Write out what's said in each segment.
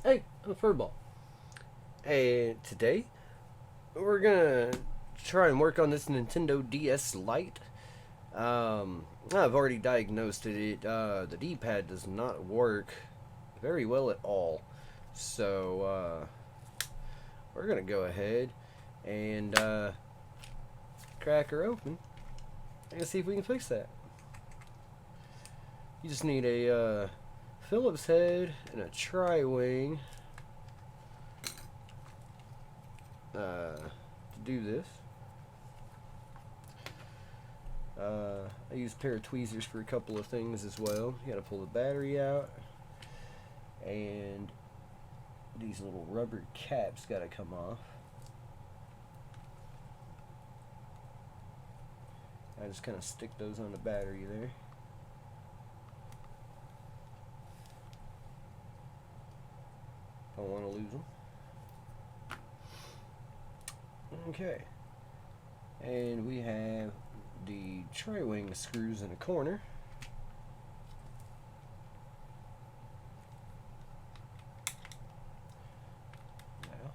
Hey, I'm a Furball. And today we're gonna try and work on this Nintendo DS Lite. I've already diagnosed it. The D-pad does not work very well at all. So we're gonna go ahead and crack her open and see if we can fix that. You just need a Phillips head and a tri-wing to do this. I use a pair of tweezers for a couple of things as well. You gotta pull the battery out, and these little rubber caps gotta come off. I just kind of stick those on the battery there. Don't want to lose them. Okay. And we have the tri-wing screws in the corner. Now,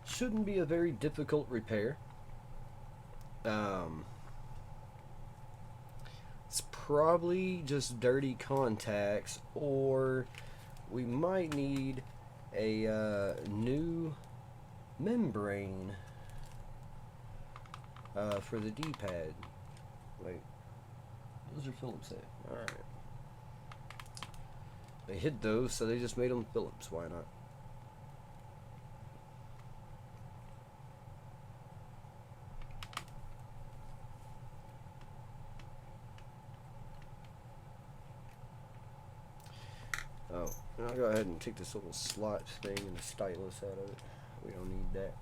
shouldn't be a very difficult repair. Um, it's probably just dirty contacts, or we might need a new membrane for the D-pad. Wait, those are Phillips head. All right. They hid those, so they just made them Phillips. Why not? Oh, I'll go ahead and take this little slot thing and the stylus out of it. We don't need that.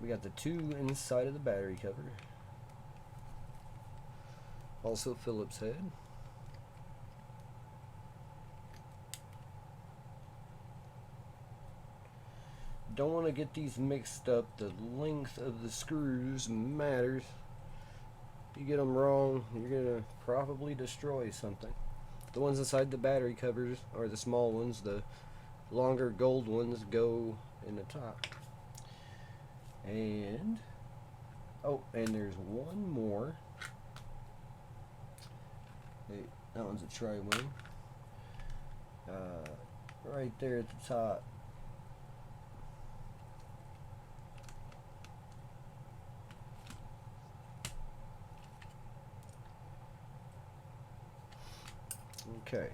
We got the two inside of the battery cover. Also Phillips head. Don't want to get these mixed up. The length of the screws matters. You get them wrong, you're gonna probably destroy something. The ones inside the battery covers are the small ones. The longer gold ones go in the top. And oh, and there's one more. Hey, that one's a tri-wing. Right there at the top. Okay,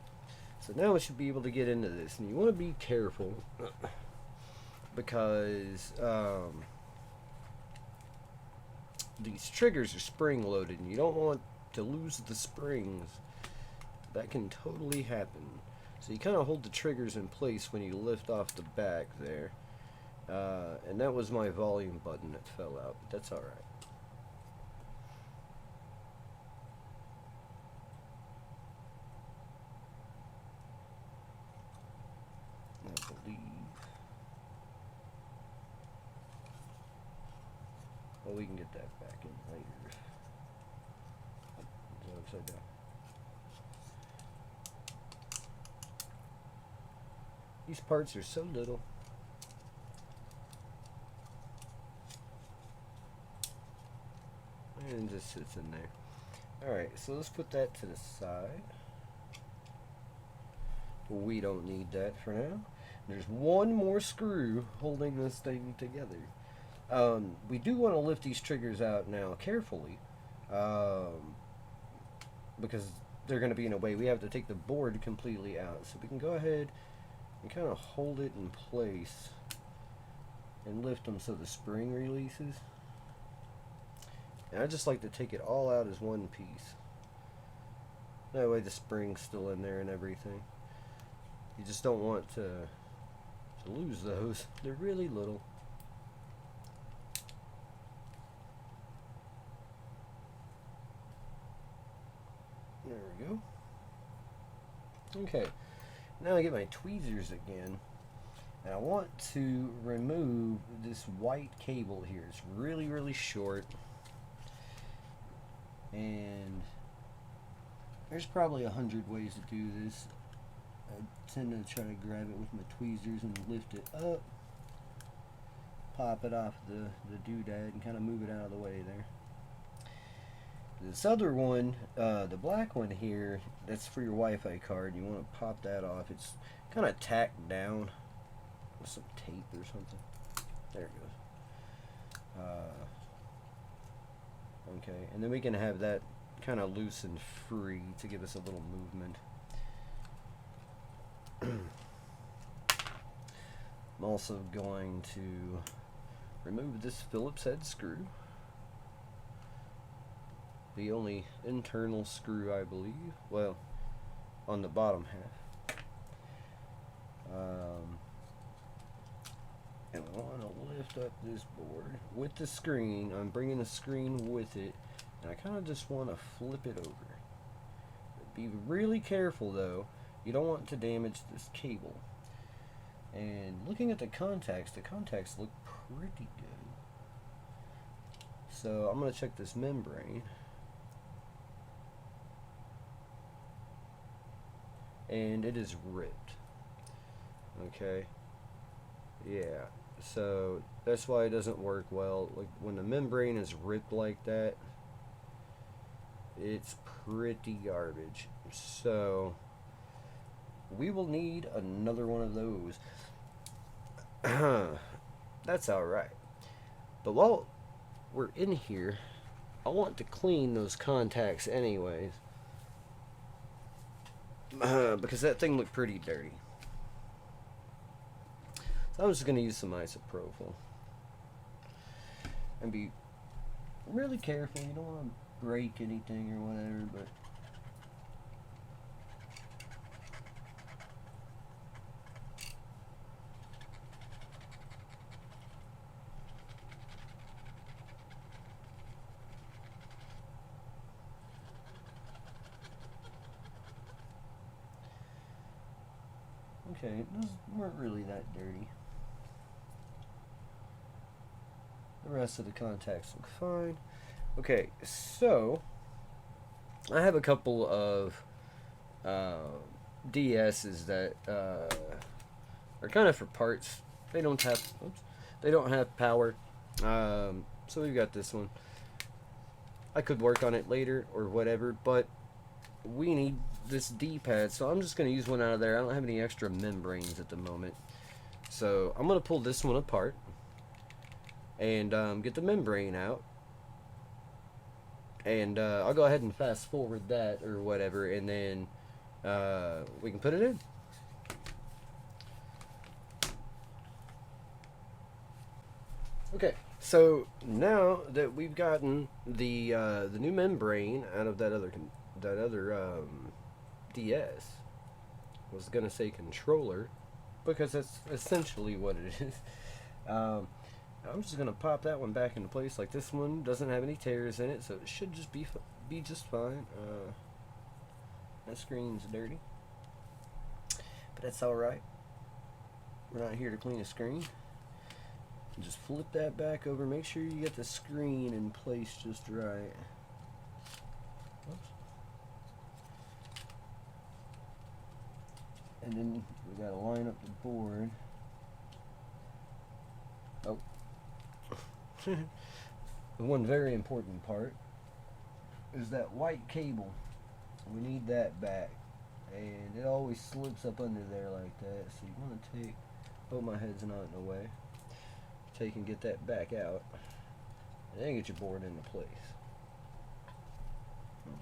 so now we should be able to get into this, and you want to be careful because these triggers are spring loaded, and you don't want to lose the springs. That can totally happen. So you kind of hold the triggers in place when you lift off the back there, and that was my volume button that fell out, but that's alright. I believe. Well, we can get that back in later. Is that upside down? These parts are so little. And it just sits in there. Alright, so let's put that to the side. We don't need that for now. There's one more screw holding this thing together. We do want to lift these triggers out now carefully, because they're going to be in a way. We have to take the board completely out. So we can go ahead and kind of hold it in place and lift them so the spring releases. And I just like to take it all out as one piece. That way the spring's still in there and everything. You just don't want to lose those. They're really little. There we go. Okay, now I get my tweezers again. And I want to remove this white cable here. It's really, really short. And there's probably 100 ways to do this. I tend to try to grab it with my tweezers and lift it up. Pop it off the doodad and kind of move it out of the way there. This other one, the black one here, that's for your Wi-Fi card. You want to pop that off. It's kind of tacked down with some tape or something. There it goes. Okay, and then we can have that kind of loose and free to give us a little movement. I'm also going to remove this Phillips head screw. The only internal screw, I believe. Well, on the bottom half. And I want to lift up this board with the screen. I'm bringing the screen with it, and I kind of just want to flip it over. Be really careful though. You don't want to damage this cable. And looking at the contacts look pretty good. So I'm going to check this membrane. And it is ripped. Okay. Yeah. So that's why it doesn't work well. Like when the membrane is ripped like that, it's pretty garbage. So we will need another one of those. That's alright. But while we're in here, I want to clean those contacts anyways. Because that thing looked pretty dirty. So I'm just going to use some isopropyl. And be really careful. You don't want to break anything or whatever, but okay, those weren't really that dirty. The rest of the contacts look fine. Okay, so I have a couple of DSs that are kind of for parts. They don't have power. So we've got this one. I could work on it later or whatever, but we need this D-pad, so I'm just going to use one out of there. I don't have any extra membranes at the moment. So I'm going to pull this one apart and get the membrane out. And I'll go ahead and fast forward that or whatever, and then we can put it in. Okay, so now that we've gotten the new membrane out of that other DS, I was gonna say controller, because that's essentially what it is. I'm just gonna pop that one back into place. Like, this one doesn't have any tears in it, so it should just be just fine. That screen's dirty, but that's all right. We're not here to clean a screen. Just flip that back over. Make sure you get the screen in place just right. Oops. And then we gotta line up the board. Oh. The one very important part is that white cable. We need that back. And it always slips up under there like that. So you want to take, hope my head's not in the way. Take and get that back out. And then get your board into place.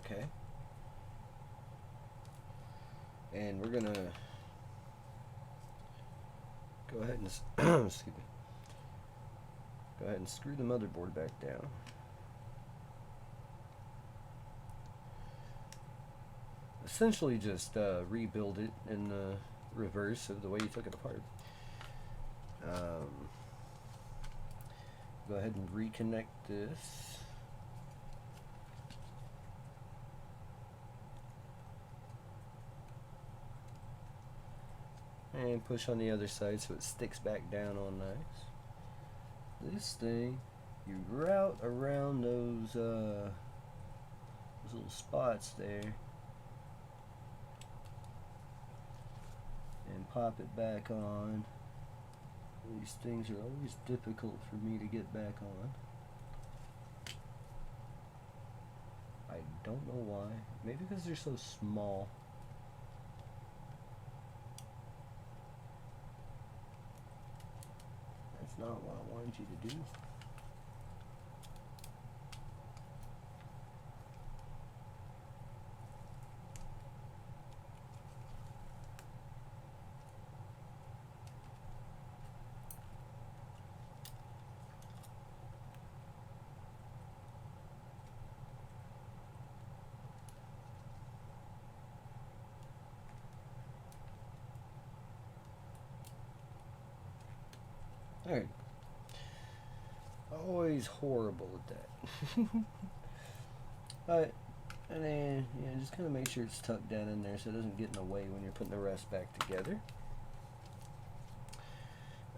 Okay. And we're gonna go ahead and excuse me. Go ahead and screw the motherboard back down. Essentially just rebuild it in the reverse of the way you took it apart. Go ahead and reconnect this. And push on the other side so it sticks back down on nice. This thing, you route around those little spots there and pop it back on. These things are always difficult for me to get back on. I don't know why. Maybe because they're so small. That's not what I wanted you to do. Alright. Always horrible at that. Alright. And then, yeah, just kind of make sure it's tucked down in there so it doesn't get in the way when you're putting the rest back together.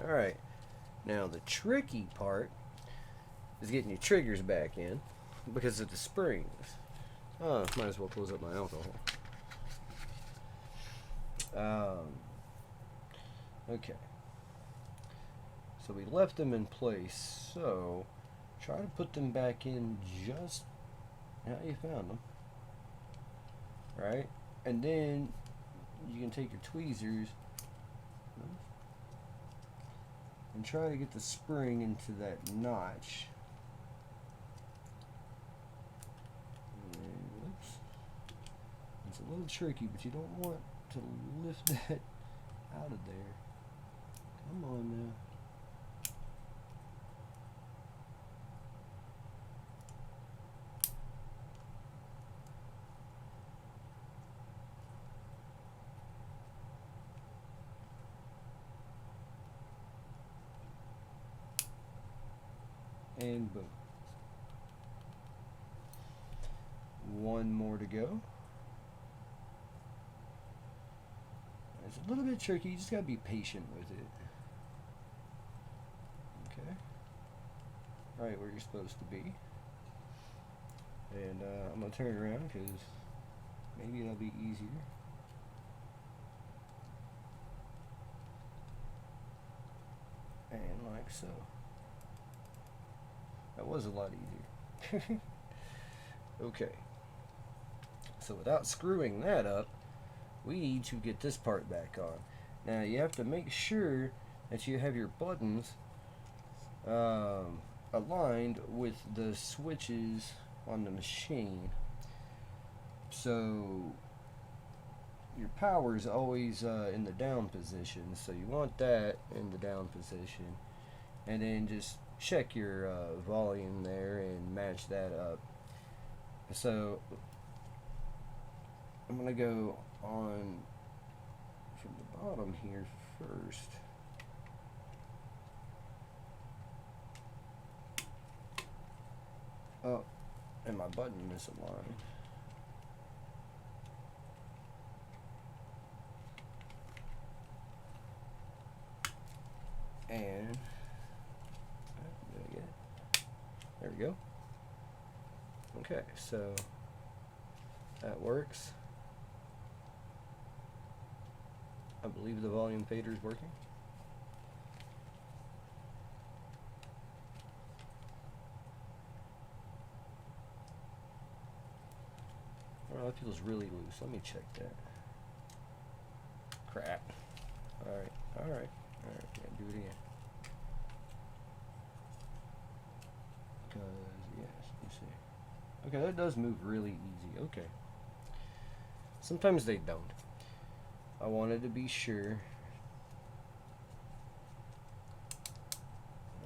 Alright. Now, the tricky part is getting your triggers back in because of the springs. Oh, might as well close up my alcohol. Okay. So we left them in place, so try to put them back in just how you found them. Right? And then you can take your tweezers and try to get the spring into that notch. And, oops. It's a little tricky, but you don't want to lift that out of there. Come on now. And boom. One more to go. It's a little bit tricky, you just gotta be patient with it. Okay. Right where you're supposed to be. And I'm gonna turn it around because maybe it'll be easier. And like so. That was a lot easier. Okay. So without screwing that up, we need to get this part back on. Now you have to make sure that you have your buttons aligned with the switches on the machine. So your power is always in the down position. So you want that in the down position. And then just check your volume there and match that up. So I'm going to go on from the bottom here first. Oh, and my button misaligned. And there we go. Okay, so that works. I believe the volume fader is working. Oh, that feels really loose. Let me check that. Crap. Alright, alright, alright, yeah, do it again. Yes, you see. Okay, that does move really easy. Okay. Sometimes they don't. I wanted to be sure.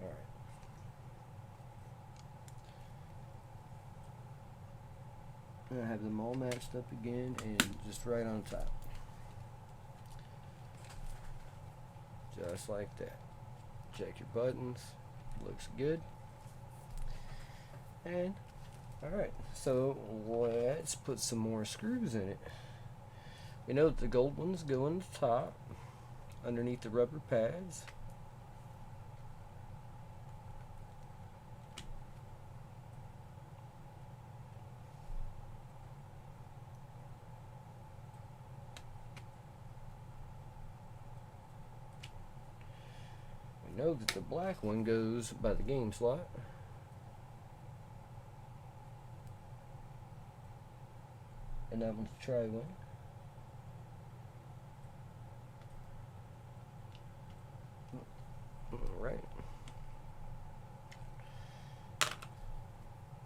Alright. And I have them all matched up again and just right on top. Just like that. check your buttons. Looks good. And alright, so let's put some more screws in it. We know that the gold ones go on the top, underneath the rubber pads. We know that the black one goes by the game slot. And that one's a tri-wing. Alright.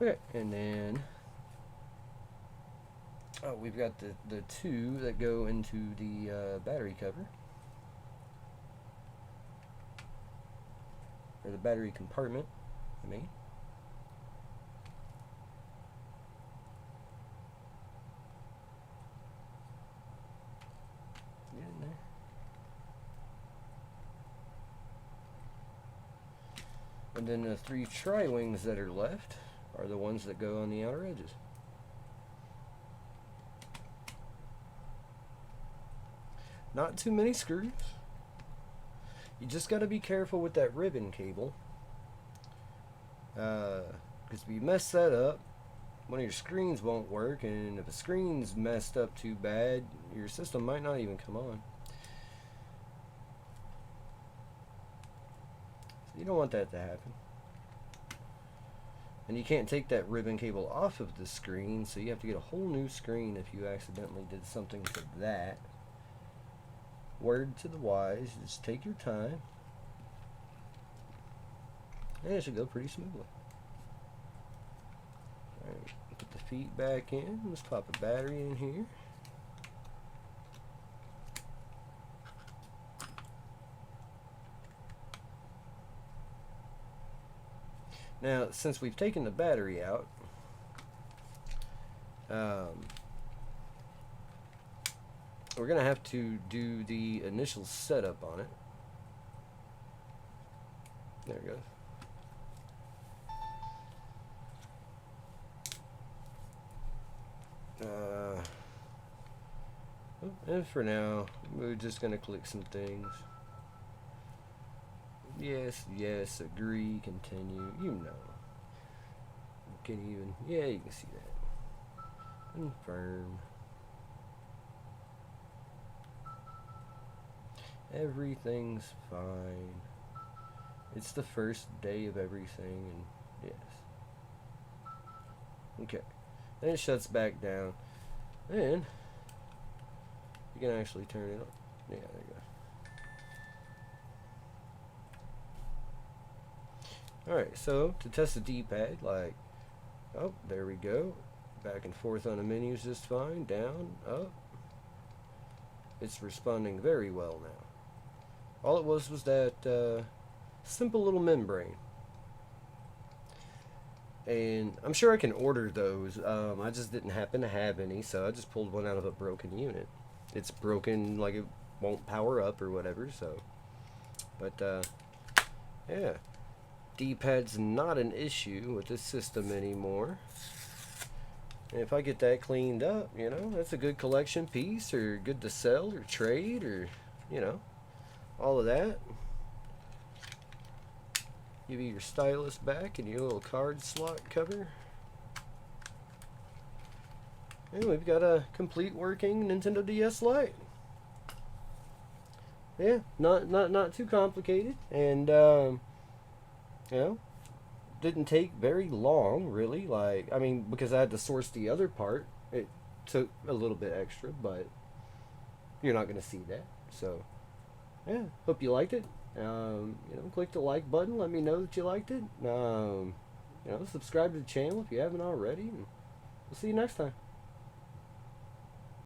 Okay, and then we've got the two that go into the battery cover. Or the battery compartment, I mean. Get in there. And then the three tri-wings that are left are the ones that go on the outer edges. Not too many screws. You just got to be careful with that ribbon cable. Because if you mess that up, one of your screens won't work, and if a screen's messed up too bad, your system might not even come on. So you don't want that to happen. And you can't take that ribbon cable off of the screen, so you have to get a whole new screen if you accidentally did something to that. Word to the wise, just take your time. And it should go pretty smoothly. Alright, put the feet back in. Let's pop a battery in here. Now, since we've taken the battery out, we're going to have to do the initial setup on it. There it goes. And for now, we're just going to click some things. Yes, yes, agree, continue, you know. You can even, yeah, you can see that. Confirm. Everything's fine. It's the first day of everything, and yes. Okay. Then it shuts back down. And you can actually turn it on. Yeah, there you go. Alright, so to test the D-pad, like, oh, there we go. Back and forth on the menus just fine. Down, up. It's responding very well now. All it was that simple little membrane. And I'm sure I can order those. I just didn't happen to have any, so I just pulled one out of a broken unit. It's broken, like it won't power up or whatever, so. But, yeah. D-pad's not an issue with this system anymore. And if I get that cleaned up, you know, that's a good collection piece, or good to sell or trade, or, you know, all of that. Give you your stylus back and your little card slot cover. And we've got a complete working Nintendo DS Lite. Yeah, not too complicated, and you know, didn't take very long, really. Like, I mean, because I had to source the other part, it took a little bit extra, but you're not gonna see that. So, yeah, hope you liked it. You know, click the like button. Let me know that you liked it. You know, subscribe to the channel if you haven't already. And we'll see you next time.